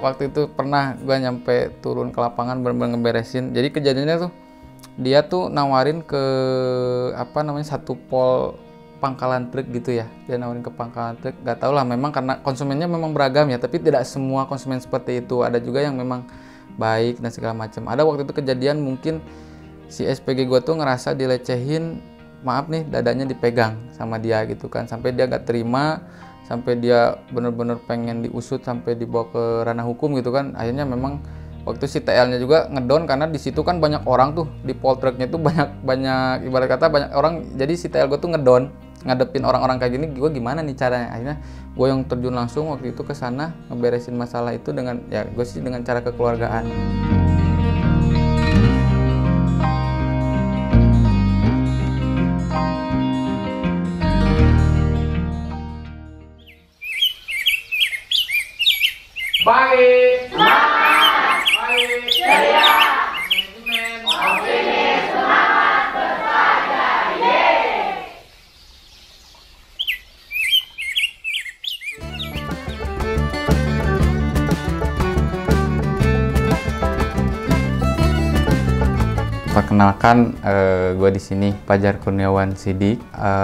waktu itu pernah gue nyampe turun ke lapangan bener-bener ngeberesin. Jadi kejadiannya tuh dia tuh nawarin ke apa namanya satu pol pangkalan truk gitu ya. Dia nawarin ke pangkalan truk. Gak tau lah, memang karena konsumennya memang beragam ya. Tapi tidak semua konsumen seperti itu. Ada juga yang memang baik dan segala macam. Ada waktu itu kejadian mungkin si SPG gue tuh ngerasa dilecehin, maaf nih, dadanya dipegang sama dia gitu kan, sampai dia gak terima, sampai dia bener-bener pengen diusut sampai dibawa ke ranah hukum gitu kan. Akhirnya memang waktu si TL-nya juga ngedon karena di situ kan banyak orang tuh, di poltreknya tuh banyak ibarat kata banyak orang. Jadi si TL gue tuh ngedon ngadepin orang-orang kayak gini, gue gimana nih caranya. Akhirnya gue yang terjun langsung waktu itu ke sana ngeberesin masalah itu dengan ya gue sih dengan cara kekeluargaan. Baik, semangat, baik, ceria, manajemen, optimis, semangat, bersahaja, yeay. Perkenalkan, gue di sini Fajar Kurniawan Sidik,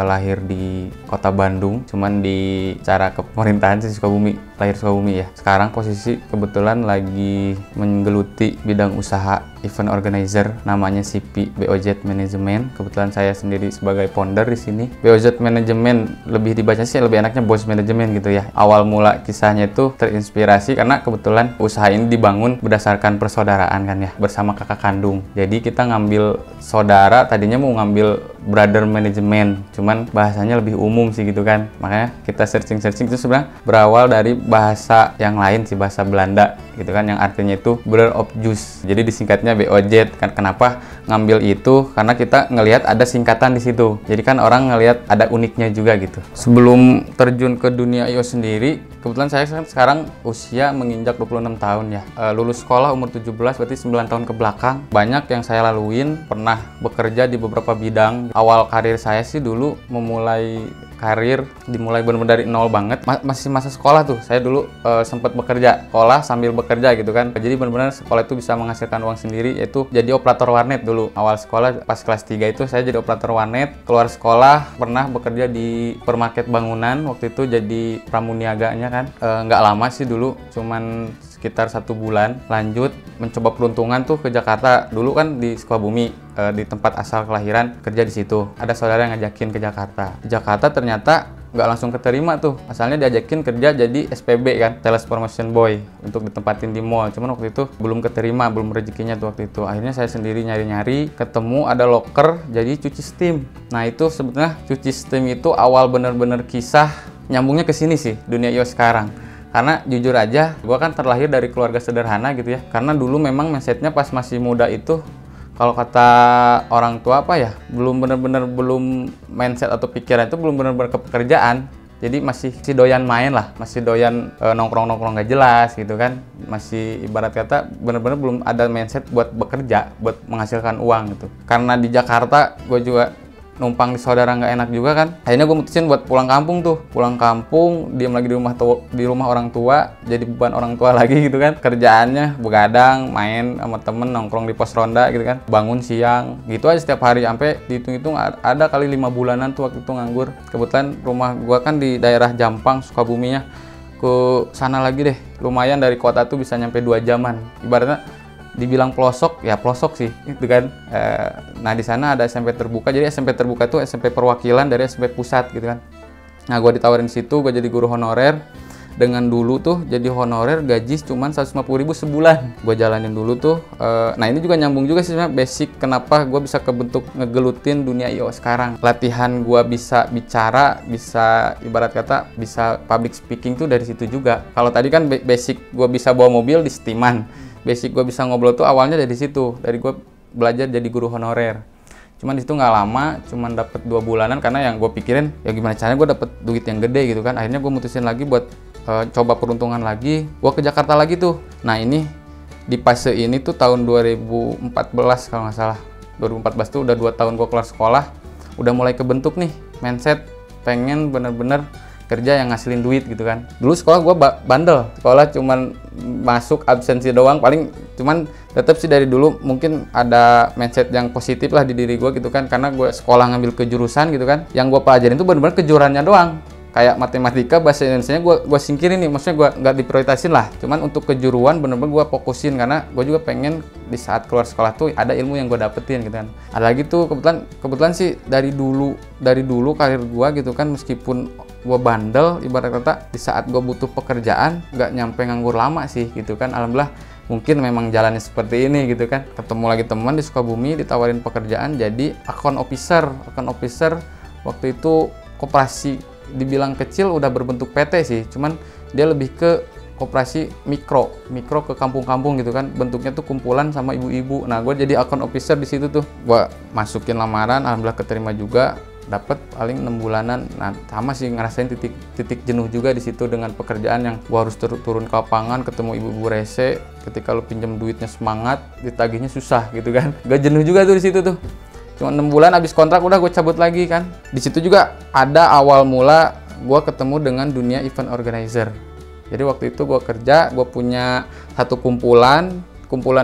lahir di kota Bandung, cuman di cara kepemerintahan sih Sukabumi, lahir Sukabumi ya. Sekarang posisi kebetulan lagi menggeluti bidang usaha event organizer, namanya CP BOZ Management. Kebetulan saya sendiri sebagai founder di sini. BOZ Management lebih dibaca sih lebih enaknya Boss Management gitu ya. Awal mula kisahnya itu terinspirasi karena kebetulan usaha ini dibangun berdasarkan persaudaraan kan ya, bersama kakak kandung. Jadi kita ngambil saudara, tadinya mau ngambil brother management, cuman bahasanya lebih umum sih gitu kan. Makanya kita searching itu sebenarnya berawal dari bahasa yang lain sih, bahasa Belanda gitu kan, yang artinya itu brother of juice. Jadi disingkatnya BOZ kan. Kenapa ngambil itu? Karena kita ngelihat ada singkatan di situ. Jadi kan orang ngelihat ada uniknya juga gitu. Sebelum terjun ke dunia IO sendiri, kebetulan saya sekarang usia menginjak 26 tahun ya. Lulus sekolah umur 17, berarti 9 tahun ke belakang. Banyak yang saya laluin, pernah bekerja di beberapa bidang. Awal karir saya sih dulu memulai karir dimulai benar-benar dari nol banget. Masih masa sekolah tuh, saya dulu sempat bekerja, sekolah sambil bekerja gitu kan. Jadi benar-benar sekolah itu bisa menghasilkan uang sendiri, yaitu jadi operator warnet dulu. Awal sekolah pas kelas 3 itu saya jadi operator warnet. Keluar sekolah pernah bekerja di supermarket bangunan, waktu itu jadi pramuniaganya kan. Nggak lama sih dulu, cuman sekitar 1 bulan. Lanjut mencoba peruntungan tuh ke Jakarta. Dulu kan di Sukabumi, di tempat asal kelahiran, kerja di situ. Ada saudara yang ngajakin ke Jakarta. Di Jakarta ternyata nggak langsung keterima tuh. Asalnya diajakin kerja jadi SPB kan, Sales Promotion Boy, untuk ditempatin di mall. Cuman waktu itu belum keterima, belum rezekinya tuh waktu itu. Akhirnya saya sendiri nyari-nyari, ketemu ada loker jadi cuci steam. Nah itu sebetulnya cuci steam itu awal bener-bener kisah nyambungnya ke sini sih, dunia IO sekarang. Karena jujur aja, gue kan terlahir dari keluarga sederhana gitu ya. Karena dulu memang mindsetnya pas masih muda itu, kalau kata orang tua apa ya, belum mindset atau pikiran itu belum bener-bener ke pekerjaan. Jadi masih doyan main lah, masih doyan nongkrong-nongkrong gak jelas gitu kan. Masih ibarat kata bener-bener belum ada mindset buat bekerja, buat menghasilkan uang gitu. Karena di Jakarta gue juga numpang di saudara nggak enak juga kan. Akhirnya gue mutusin buat pulang kampung tuh. Pulang kampung, diam lagi di rumah orang tua, jadi beban orang tua lagi gitu kan. Kerjaannya begadang, main sama temen, nongkrong di pos ronda gitu kan. Bangun siang, gitu aja setiap hari. Sampai dihitung-hitung ada kali 5 bulanan tuh waktu itu nganggur. Kebetulan rumah gue kan di daerah Jampang, Sukabuminya. Ke sana lagi deh, lumayan dari kota tuh bisa nyampe 2 jaman. Ibaratnya dibilang pelosok, ya pelosok sih itu kan. Nah di sana ada SMP terbuka, jadi SMP terbuka itu SMP perwakilan dari SMP pusat gitu kan. Nah gue ditawarin situ, gue jadi guru honorer. Dengan dulu tuh jadi honorer gaji cuma 150.000 sebulan. Gue jalanin dulu tuh. Nah ini juga nyambung juga sih sebenarnya basic kenapa gue bisa kebentuk ngegelutin dunia IO sekarang. Latihan gue bisa bicara, bisa ibarat kata bisa public speaking tuh dari situ juga. Kalau tadi kan basic gue bisa bawa mobil di Steaman. Basic gue bisa ngobrol tuh awalnya dari situ, dari gue belajar jadi guru honorer. Cuman di situ nggak lama, cuman dapet 2 bulanan karena yang gue pikirin ya gimana caranya gue dapet duit yang gede gitu kan. Akhirnya gue mutusin lagi buat coba peruntungan lagi, gue ke Jakarta lagi tuh. Nah ini di fase ini tuh tahun 2014 kalau nggak salah. 2014 tuh udah 2 tahun gue keluar sekolah, udah mulai kebentuk nih mindset pengen bener-bener kerja yang ngasilin duit gitu kan. Dulu sekolah gue bandel, sekolah cuman masuk absensi doang paling. Cuman tetap sih dari dulu mungkin ada mindset yang positif lah di diri gue gitu kan, karena gue sekolah ngambil kejurusan gitu kan, yang gue pelajarin itu benar-benar kejurusannya doang. Kayak matematika, bahasa Indonesianya gue singkirin nih, maksudnya gue nggak diprioritasin lah. Cuman untuk kejuruan bener-bener gue fokusin, karena gue juga pengen di saat keluar sekolah tuh ada ilmu yang gue dapetin gitu kan. Ada lagi tuh kebetulan sih dari dulu karir gue gitu kan, meskipun gue bandel ibarat kata, di saat gue butuh pekerjaan nggak nyampe nganggur lama sih gitu kan. Alhamdulillah mungkin memang jalannya seperti ini gitu kan. Ketemu lagi teman di Sukabumi ditawarin pekerjaan jadi account officer. Waktu itu koperasi, dibilang kecil udah berbentuk PT sih, cuman dia lebih ke koperasi mikro ke kampung-kampung gitu kan, bentuknya tuh kumpulan sama ibu-ibu. Nah gue jadi account officer di situ tuh, gue masukin lamaran, alhamdulillah keterima juga, dapat paling 6 bulanan. Nah sama sih, ngerasain titik jenuh juga di situ dengan pekerjaan yang gue harus turun ke lapangan, ketemu ibu-ibu rese, ketika lo pinjam duitnya semangat, ditagihnya susah gitu kan. Gak jenuh juga tuh di situ tuh. Cuma 6 bulan habis kontrak udah gue cabut lagi kan. Di situ juga ada awal mula gue ketemu dengan dunia event organizer. Jadi waktu itu gue kerja, gue punya satu kumpulan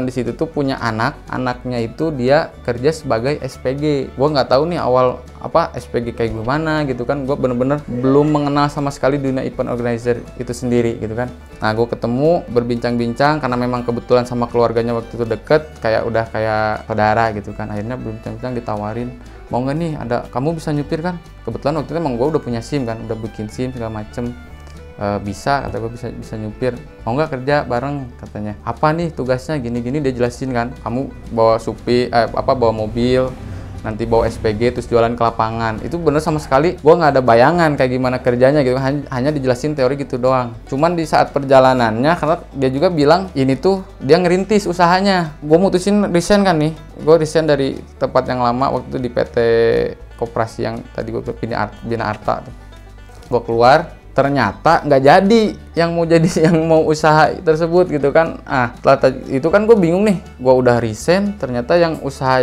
di situ tuh punya anaknya itu dia kerja sebagai SPG. Gue nggak tahu nih awal apa SPG kayak gimana gitu kan. Gue bener-bener belum mengenal sama sekali dunia event organizer itu sendiri gitu kan. Nah gue ketemu, berbincang-bincang karena memang kebetulan sama keluarganya waktu itu deket, udah kayak saudara gitu kan. Akhirnya berbincang-bincang ditawarin, mau nggak nih ada, kamu bisa nyupir kan? Kebetulan waktu itu emang gue udah punya SIM kan, udah bikin SIM segala macem. Bisa, kata gue bisa nyupir, mau nggak kerja bareng, katanya. Apa nih tugasnya, gini-gini dia jelasin kan, kamu bawa bawa mobil, nanti bawa SPG terus jualan ke lapangan. Itu bener sama sekali gue nggak ada bayangan kayak gimana kerjanya gitu, hanya dijelasin teori gitu doang. Cuman di saat perjalanannya, karena dia juga bilang ini tuh dia ngerintis usahanya, gue mutusin resign kan nih. Gue resign dari tempat yang lama waktu itu di PT Koperasi yang tadi gue Bina Arta tuh. Gue keluar, ternyata nggak jadi yang mau usaha tersebut gitu kan. Setelah itu kan gue bingung nih, gue udah resign, ternyata yang usaha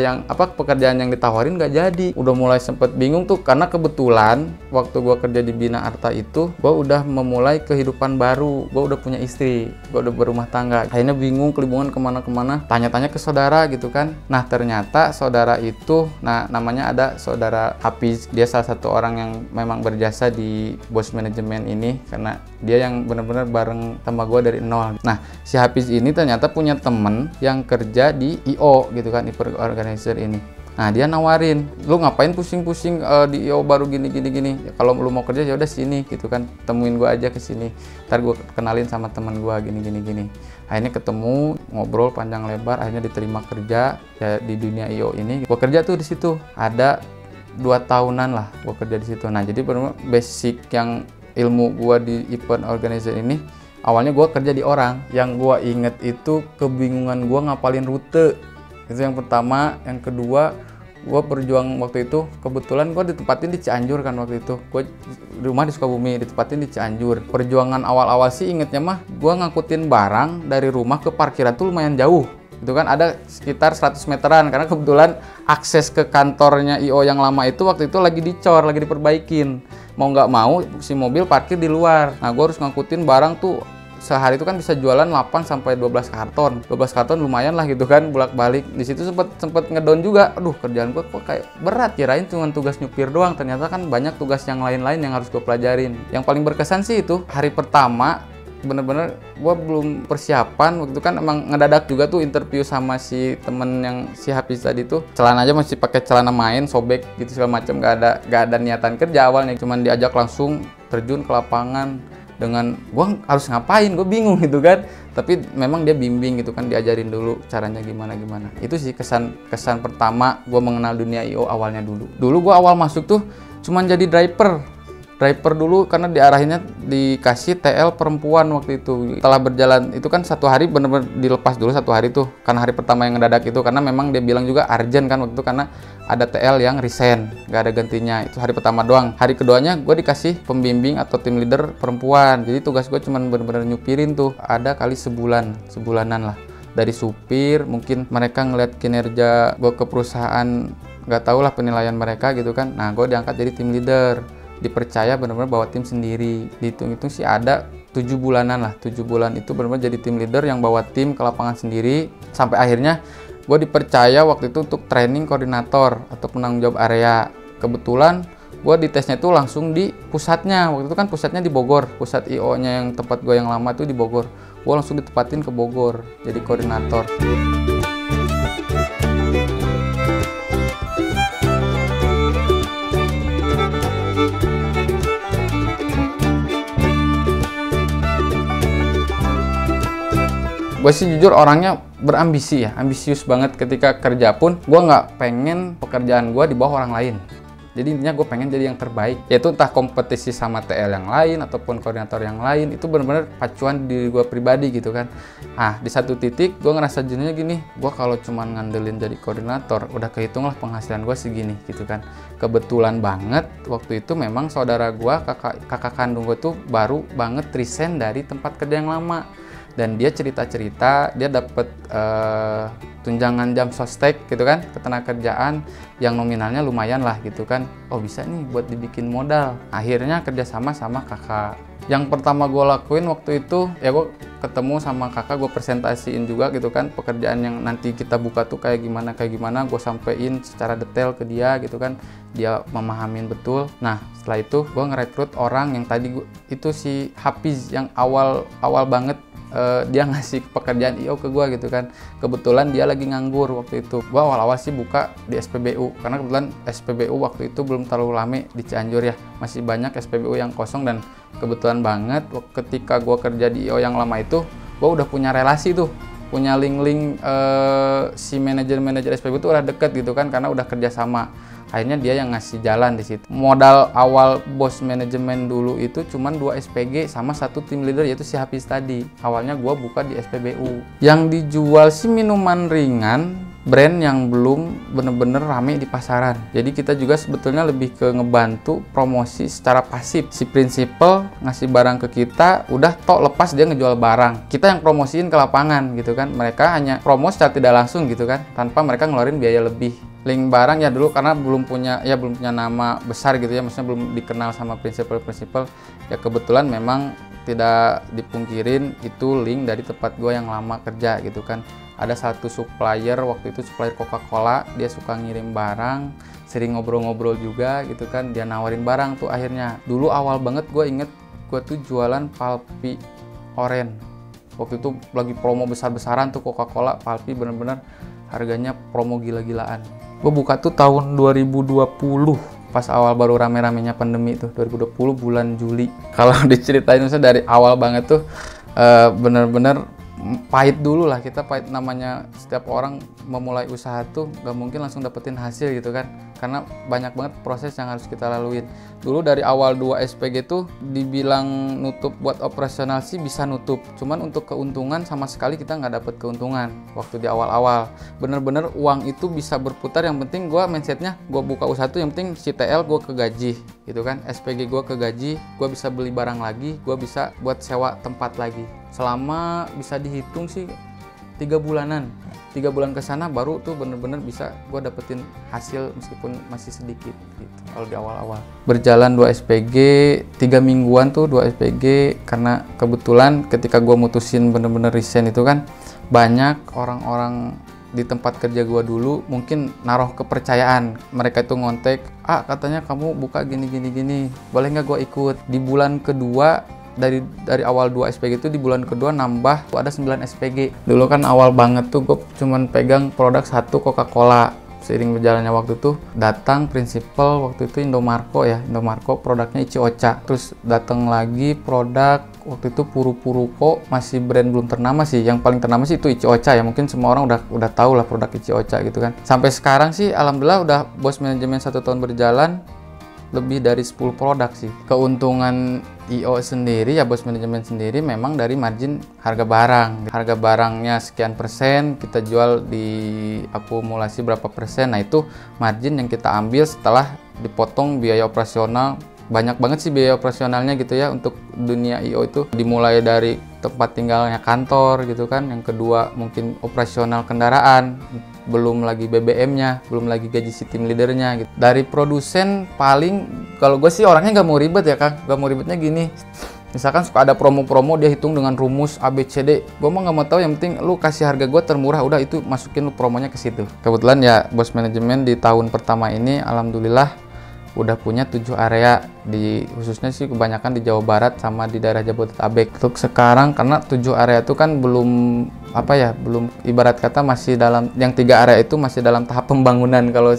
pekerjaan yang ditawarin nggak jadi. Udah mulai sempet bingung tuh, karena kebetulan waktu gue kerja di Bina Arta itu gue udah memulai kehidupan baru, gue udah punya istri, gue udah berumah tangga. Akhirnya bingung, kelibungan kemana-kemana, tanya-tanya ke saudara gitu kan. Nah ternyata saudara itu, namanya ada saudara Hafiz, dia salah satu orang yang memang berjasa di Bos Manajemen ini, karena dia yang benar-benar bareng sama gue dari nol. Nah si Hafiz ini ternyata punya temen yang kerja di IO gitu kan, event organizer ini. Nah dia nawarin, lu ngapain pusing-pusing di IO baru gini. Ya, kalau lu mau kerja ya udah sini gitu kan, temuin gue aja ke sini, ntar gue kenalin sama teman gue gini. Akhirnya ketemu, ngobrol panjang lebar, akhirnya diterima kerja ya di dunia IO ini. Gue kerja tuh di situ ada 2 tahunan lah gue kerja di situ. Nah jadi benar-benar basic yang ilmu gue di event organizer ini, awalnya gue kerja di orang. Yang gue inget itu kebingungan gue ngapalin rute, itu yang pertama. Yang kedua, gue berjuang waktu itu, kebetulan gue ditempatin di Cianjur kan waktu itu. Gue rumah di Sukabumi, ditempatin di Cianjur. Perjuangan awal-awal sih ingetnya mah, gue ngangkutin barang dari rumah ke parkiran tuh lumayan jauh. Itu kan ada sekitar 100 meteran, karena kebetulan akses ke kantornya IO yang lama itu waktu itu lagi dicor, lagi diperbaikin. Mau nggak mau si mobil parkir di luar. Nah gue harus ngangkutin barang tuh, sehari itu kan bisa jualan 8 sampai 12 karton. 12 karton lumayan lah gitu kan, bolak-balik. Di situ sempet ngedown juga. Aduh, kerjaan gue kok kayak berat, kirain cuma tugas nyupir doang. Ternyata kan banyak tugas yang lain-lain yang harus gue pelajarin. Yang paling berkesan sih itu hari pertama, bener-bener gue belum persiapan. Waktu itu kan emang ngedadak juga tuh interview sama si temen yang si Hafiz tadi tuh. Celana aja masih pakai celana main, sobek gitu segala macam, gak ada niatan kerja awalnya. Cuman diajak langsung terjun ke lapangan dengan gue harus ngapain, gue bingung gitu kan. Tapi memang dia bimbing gitu kan, diajarin dulu caranya gimana. Itu sih kesan pertama gue mengenal dunia IO awalnya dulu. Dulu gue awal masuk tuh cuman jadi driver dulu, karena diarahinnya dikasih TL perempuan waktu itu. Setelah berjalan itu kan 1 hari bener-bener dilepas dulu 1 hari tuh, karena hari pertama yang ngedadak itu, karena memang dia bilang juga urgent kan waktu itu, karena ada TL yang resign, gak ada gantinya. Itu hari pertama doang. Hari keduanya gue dikasih pembimbing atau tim leader perempuan, jadi tugas gue cuman bener-bener nyupirin tuh, ada kali sebulanan lah. Dari supir, mungkin mereka ngeliat kinerja gue ke perusahaan, gak tau lah penilaian mereka gitu kan. Nah gue diangkat jadi tim leader, dipercaya benar-benar bawa tim sendiri. Dihitung-hitung sih ada 7 bulanan lah. 7 bulan itu benar-benar jadi tim leader yang bawa tim ke lapangan sendiri, sampai akhirnya gue dipercaya waktu itu untuk training koordinator atau penanggung jawab area. Kebetulan gue di tesnya itu langsung di pusatnya. Waktu itu kan pusatnya di Bogor, pusat IO-nya yang tempat gue yang lama itu di Bogor. Gue langsung ditempatin ke Bogor jadi koordinator. Gue sih jujur orangnya berambisi ya, ambisius banget. Ketika kerja pun gue nggak pengen pekerjaan gue di bawah orang lain. Jadi intinya gue pengen jadi yang terbaik, yaitu entah kompetisi sama TL yang lain ataupun koordinator yang lain. Itu benar-benar pacuan diri gue pribadi gitu kan. Nah di satu titik gue ngerasa jenuhnya gini, gue kalau cuma ngandelin jadi koordinator udah kehitung lah penghasilan gue segini gitu kan. Kebetulan banget waktu itu memang saudara gue, kakak kandung gue tuh baru banget resign dari tempat kerja yang lama. Dan dia cerita-cerita dia dapet tunjangan jam sostek gitu kan, ketenagakerjaan yang nominalnya lumayan lah gitu kan. Oh bisa nih buat dibikin modal. Akhirnya kerjasama sama kakak. Yang pertama gue lakuin waktu itu ya gue ketemu sama kakak, gue presentasiin juga gitu kan pekerjaan yang nanti kita buka tuh kayak gimana. Gue sampein secara detail ke dia gitu kan, dia memahamin betul. Nah setelah itu gue ngerekrut orang yang tadi itu si Hafiz yang awal banget. Dia ngasih pekerjaan IO ke gue gitu kan. Kebetulan dia lagi nganggur waktu itu. Gue awal-awal sih buka di SPBU, karena kebetulan SPBU waktu itu belum terlalu rame di Cianjur ya. Masih banyak SPBU yang kosong, dan kebetulan banget ketika gue kerja di IO yang lama itu, gue udah punya relasi tuh, punya link-link si manajer SPBU tuh udah deket gitu kan, karena udah kerja sama. Akhirnya dia yang ngasih jalan di situ. Modal awal bos manajemen dulu itu cuma 2 SPG sama 1 tim leader, yaitu si Hafiz tadi. Awalnya gua buka di SPBU. Yang dijual si minuman ringan, brand yang belum bener-bener rame di pasaran. Jadi kita juga sebetulnya lebih ke ngebantu promosi secara pasif. Si prinsipal ngasih barang ke kita, udah tok lepas dia ngejual barang. Kita yang promosiin ke lapangan gitu kan. Mereka hanya promo secara tidak langsung gitu kan, tanpa mereka ngeluarin biaya lebih. Link barang ya dulu karena belum punya nama besar gitu ya, maksudnya belum dikenal sama prinsipal. Ya kebetulan memang tidak dipungkirin itu link dari tempat gue yang lama kerja gitu kan. Ada satu supplier, waktu itu supplier Coca-Cola, dia suka ngirim barang, sering ngobrol-ngobrol juga gitu kan, dia nawarin barang tuh akhirnya. Dulu awal banget gue inget, gue tuh jualan Palpi Oren. Waktu itu lagi promo besar-besaran tuh Coca-Cola, Palpi bener-bener harganya promo gila-gilaan. Gue buka tuh tahun 2020, pas awal baru rame-ramenya pandemi tuh, 2020 bulan Juli. Kalau diceritain misalnya dari awal banget tuh, bener-bener pahit dulu lah, kita pahit. Namanya setiap orang memulai usaha tuh gak mungkin langsung dapetin hasil gitu kan, karena banyak banget proses yang harus kita laluin. Dulu dari awal 2 SPG tuh dibilang nutup buat operasional sih bisa nutup, cuman untuk keuntungan sama sekali kita nggak dapet keuntungan waktu di awal-awal. Bener-bener uang itu bisa berputar, yang penting gue mindsetnya gue buka usaha tuh yang penting si TL gue kegaji gitu kan, SPG gue kegaji, gue bisa beli barang lagi, gue bisa buat sewa tempat lagi. Selama bisa dihitung sih 3 bulanan. 3 bulan ke sana baru tuh bener-bener bisa gue dapetin hasil meskipun masih sedikit gitu kalau di awal-awal. Berjalan 2 SPG, 3 mingguan tuh 2 SPG, karena kebetulan ketika gue mutusin bener-bener resign itu kan banyak orang-orang di tempat kerja gue dulu mungkin naruh kepercayaan. Mereka itu ngontek, katanya kamu buka gini, boleh nggak gue ikut? Di bulan kedua, dari awal 2 SPG itu di bulan kedua nambah tuh ada 9 SPG. Dulu kan awal banget tuh gue cuman pegang produk 1 Coca-Cola. Seiring berjalannya waktu tuh datang prinsipal, waktu itu Indomarko produknya Ichi-Ocha. Terus datang lagi produk waktu itu Puru-Puruko, masih brand belum ternama sih. Yang paling ternama sih itu Ichi-Ocha ya, mungkin semua orang udah tahu lah produk Ichi-Ocha gitu kan. Sampai sekarang sih alhamdulillah udah bos manajemen 1 tahun berjalan, lebih dari 10 produk sih. Keuntungan IO sendiri ya, bos manajemen sendiri memang dari margin harga barang. Harga barangnya sekian persen, kita jual di akumulasi berapa persen. Nah itu margin yang kita ambil setelah dipotong biaya operasional. Banyak banget sih biaya operasionalnya gitu ya untuk dunia IO itu. Dimulai dari tempat tinggalnya kantor gitu kan. Yang kedua mungkin operasional kendaraan, belum lagi BBM-nya, belum lagi gaji si tim leadernya gitu. Dari produsen paling, kalau gue sih orangnya nggak mau ribet ya Kang, nggak mau ribetnya gini. Misalkan suka ada promo-promo, dia hitung dengan rumus ABCD. Gue mah nggak mau tahu, yang penting lu kasih harga gue termurah, udah itu masukin lu promonya ke situ. Kebetulan ya bos manajemen di tahun pertama ini alhamdulillah udah punya 7 area, di khususnya sih kebanyakan di Jawa Barat sama di daerah Jabodetabek. Untuk sekarang karena 7 area itu kan belum belum, ibarat kata masih dalam, yang 3 area itu masih dalam tahap pembangunan. Kalau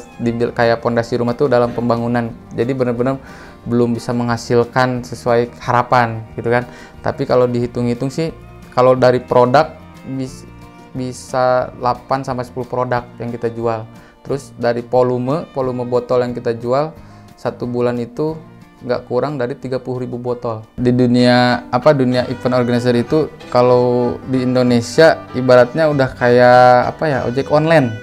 kayak pondasi rumah tuh dalam pembangunan, jadi benar-benar belum bisa menghasilkan sesuai harapan gitu kan. Tapi kalau dihitung-hitung sih, kalau dari produk bisa 8 sampai 10 produk yang kita jual. Terus dari volume botol yang kita jual satu bulan itu nggak kurang dari 30.000 botol. Di dunia event organizer itu, kalau di Indonesia ibaratnya udah kayak ojek online.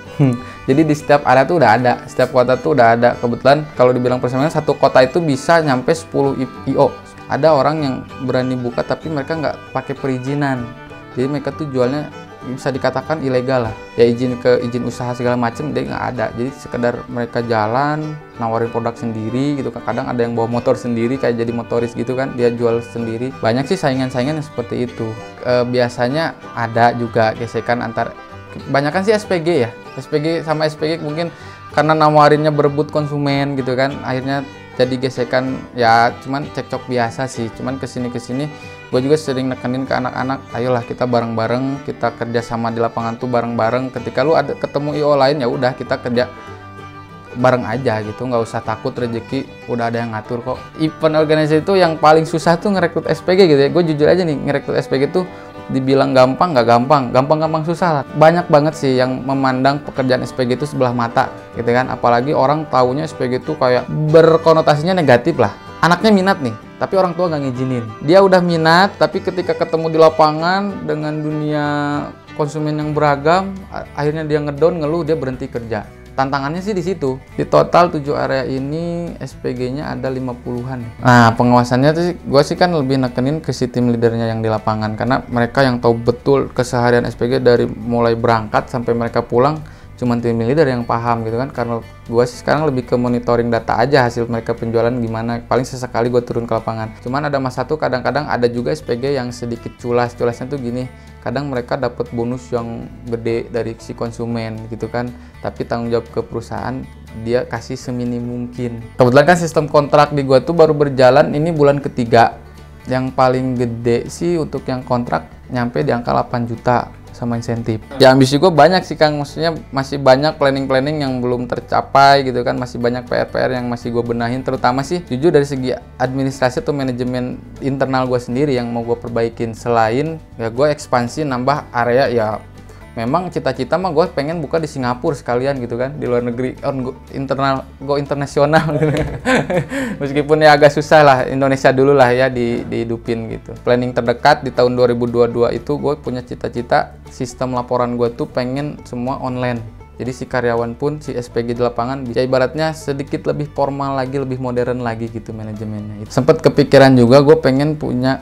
Jadi di setiap area tuh udah ada, setiap kota tuh udah ada. Kebetulan kalau dibilang persamaan, satu kota itu bisa nyampe 10 IO. Ada orang yang berani buka tapi mereka nggak pakai perizinan. Jadi mereka tuh jualnya bisa dikatakan ilegal lah. Ya izin usaha segala macem dia nggak ada. Jadi sekedar mereka jalan, nawarin produk sendiri gitu. Kadang ada yang bawa motor sendiri kayak jadi motoris gitu kan, dia jual sendiri. Banyak sih saingan-saingan yang seperti itu. Biasanya ada juga gesekan antar, kebanyakan sih SPG ya. SPG sama SPG mungkin karena nawarinnya berebut konsumen gitu kan, akhirnya jadi gesekan ya, cuman cekcok biasa sih. Cuman kesini gue juga sering nekenin ke anak-anak, ayolah kita bareng-bareng, kita kerja sama di lapangan tuh bareng-bareng. Ketika lu ada ketemu IO lain, ya udah kita kerja bareng aja gitu, nggak usah takut, rezeki udah ada yang ngatur kok. Event organizer itu yang paling susah tuh ngerekrut SPG gitu ya. Gue jujur aja nih, ngerekrut SPG tuh dibilang gampang nggak gampang susah lah. Banyak banget sih yang memandang pekerjaan SPG itu sebelah mata gitu kan, apalagi orang taunya SPG itu kayak berkonotasinya negatif lah. Anaknya minat nih tapi orang tua nggak ngizinin, dia udah minat tapi ketika ketemu di lapangan dengan dunia konsumen yang beragam, akhirnya dia ngedown, ngeluh, dia berhenti kerja. Tantangannya sih di situ. Di total 7 area ini SPG-nya ada 50-an. Nah, pengawasannya tuh gue sih kan lebih nekenin ke si tim leadernya yang di lapangan, karena mereka yang tahu betul keseharian SPG dari mulai berangkat sampai mereka pulang. Cuman tim leader yang paham gitu kan. Karena gue sih sekarang lebih ke monitoring data aja, hasil mereka penjualan gimana. Paling sesekali gue turun ke lapangan. Cuman ada mas satu, kadang-kadang ada juga SPG yang sedikit culasnya tuh gini. Kadang mereka dapat bonus yang gede dari si konsumen gitu kan, tapi tanggung jawab ke perusahaan dia kasih seminim mungkin. Kebetulan kan sistem kontrak di gua tuh baru berjalan ini bulan ketiga. Yang paling gede sih untuk yang kontrak nyampe di angka 8 juta sama insentif. Ya ambisi gue banyak sih Kang, maksudnya masih banyak planning yang belum tercapai gitu kan, masih banyak PR yang masih gue benahin, terutama sih jujur dari segi administrasi atau manajemen internal gue sendiri yang mau gue perbaikin. Selain ya gue ekspansi nambah area, ya memang cita-cita mah gue pengen buka di Singapura sekalian gitu kan, di luar negeri, internasional gitu. Meskipun ya agak susah lah, Indonesia dulu lah ya dihidupin gitu. Planning terdekat di tahun 2022 itu gue punya cita-cita sistem laporan gue tuh pengen semua online. Jadi si karyawan pun, si SPG di lapangan bisa ibaratnya sedikit lebih formal lagi, lebih modern lagi gitu manajemennya. Sempet kepikiran juga gue pengen punya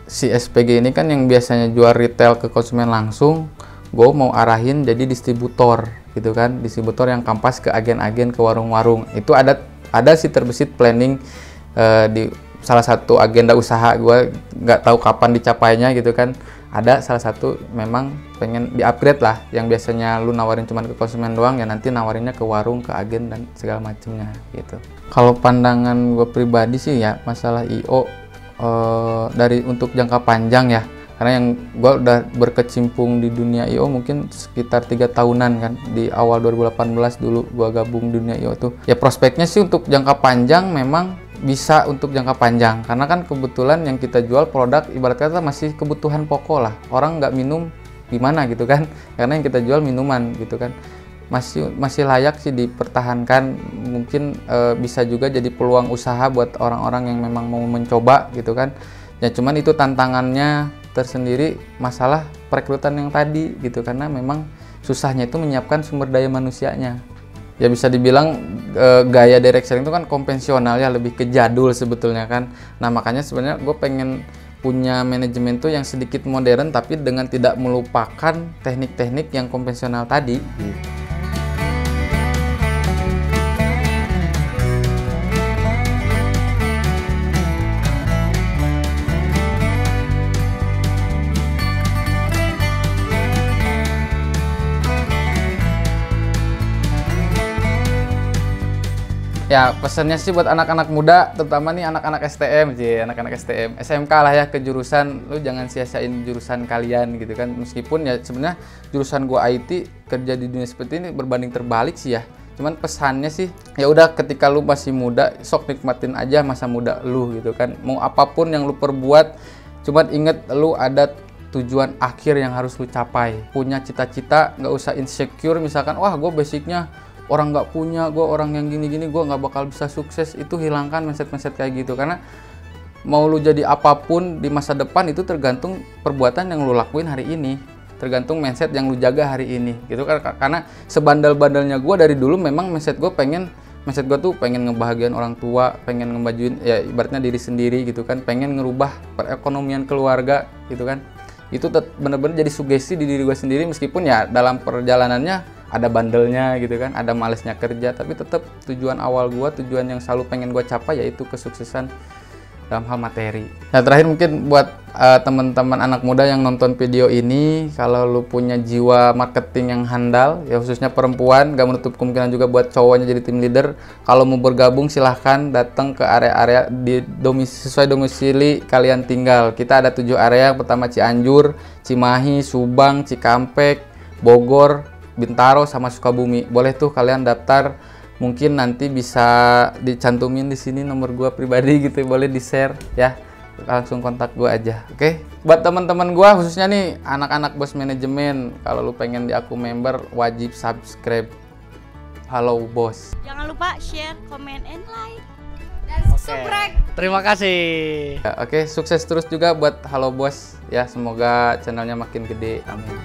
si SPG ini kan yang biasanya jual retail ke konsumen langsung, gue mau arahin jadi distributor gitu kan, distributor yang kampas ke agen-agen, ke warung-warung. Itu ada sih terbesit planning di salah satu agenda usaha gue, nggak tahu kapan dicapainya gitu kan. Ada salah satu memang pengen di-upgrade lah, yang biasanya lu nawarin cuma ke konsumen doang, ya nanti nawarinnya ke warung, ke agen dan segala macemnya gitu. Kalau pandangan gue pribadi sih ya masalah IO dari untuk jangka panjang ya, karena yang gue udah berkecimpung di dunia IO mungkin sekitar 3 tahunan kan. Di awal 2018 dulu gue gabung dunia IO tuh ya, prospeknya sih untuk jangka panjang memang bisa untuk jangka panjang, karena kan kebetulan yang kita jual produk ibarat kata masih kebutuhan pokok lah. Orang nggak minum gimana gitu kan, karena yang kita jual minuman gitu kan, masih layak sih dipertahankan. Mungkin bisa juga jadi peluang usaha buat orang-orang yang memang mau mencoba gitu kan. Ya cuman itu tantangannya tersendiri, masalah perekrutan yang tadi gitu, karena memang susahnya itu menyiapkan sumber daya manusianya. Ya bisa dibilang gaya direct selling itu kan konvensional ya, lebih ke jadul sebetulnya kan. Nah makanya sebenarnya gue pengen punya manajemen tuh yang sedikit modern tapi dengan tidak melupakan teknik-teknik yang konvensional tadi gitu. Ya, pesannya sih buat anak-anak muda, terutama nih anak-anak STM, anak-anak STM, SMK lah ya, ke jurusan, lu jangan sia-siain jurusan kalian gitu kan. Meskipun ya sebenarnya jurusan gua IT kerja di dunia seperti ini berbanding terbalik sih ya. Cuman pesannya sih, ya udah ketika lu masih muda, sok nikmatin aja masa muda lu gitu kan. Mau apapun yang lu perbuat, cuman inget lu ada tujuan akhir yang harus lu capai. Punya cita-cita, nggak usah insecure misalkan, wah gue basicnya orang nggak punya, gue orang yang gini-gini, gue nggak bakal bisa sukses. Itu hilangkan mindset-mindset kayak gitu, karena mau lu jadi apapun di masa depan itu tergantung perbuatan yang lu lakuin hari ini, tergantung mindset yang lu jaga hari ini gitu kan. Karena sebandel-bandelnya gue dari dulu memang mindset gue tuh pengen ngebahagiain orang tua, pengen ngebajuin ya ibaratnya diri sendiri gitu kan, pengen ngerubah perekonomian keluarga gitu kan. Itu bener-bener jadi sugesti di diri gue sendiri, meskipun ya dalam perjalanannya ada bandelnya gitu kan, ada malesnya kerja, tapi tetap tujuan awal gua, tujuan yang selalu pengen gua capai yaitu kesuksesan dalam hal materi. Nah, terakhir mungkin buat teman-teman anak muda yang nonton video ini, kalau lu punya jiwa marketing yang handal, ya khususnya perempuan, gak menutup kemungkinan juga buat cowoknya jadi tim leader. Kalau mau bergabung silahkan datang ke area-area sesuai domisili kalian tinggal. Kita ada 7 area, yang pertama Cianjur, Cimahi, Subang, Cikampek, Bogor, Bintaro, sama Sukabumi. Boleh tuh kalian daftar, mungkin nanti bisa dicantumin di sini nomor gua pribadi gitu, boleh di-share ya. Langsung kontak gua aja. Oke. Buat teman-teman gua khususnya nih anak-anak bos manajemen, kalau lu pengen di aku member wajib subscribe Halo Bos. Jangan lupa share, comment, and like. Dan subscribe. Terima kasih. Ya, oke, sukses terus juga buat Halo Bos ya. Semoga channelnya makin gede. Amin.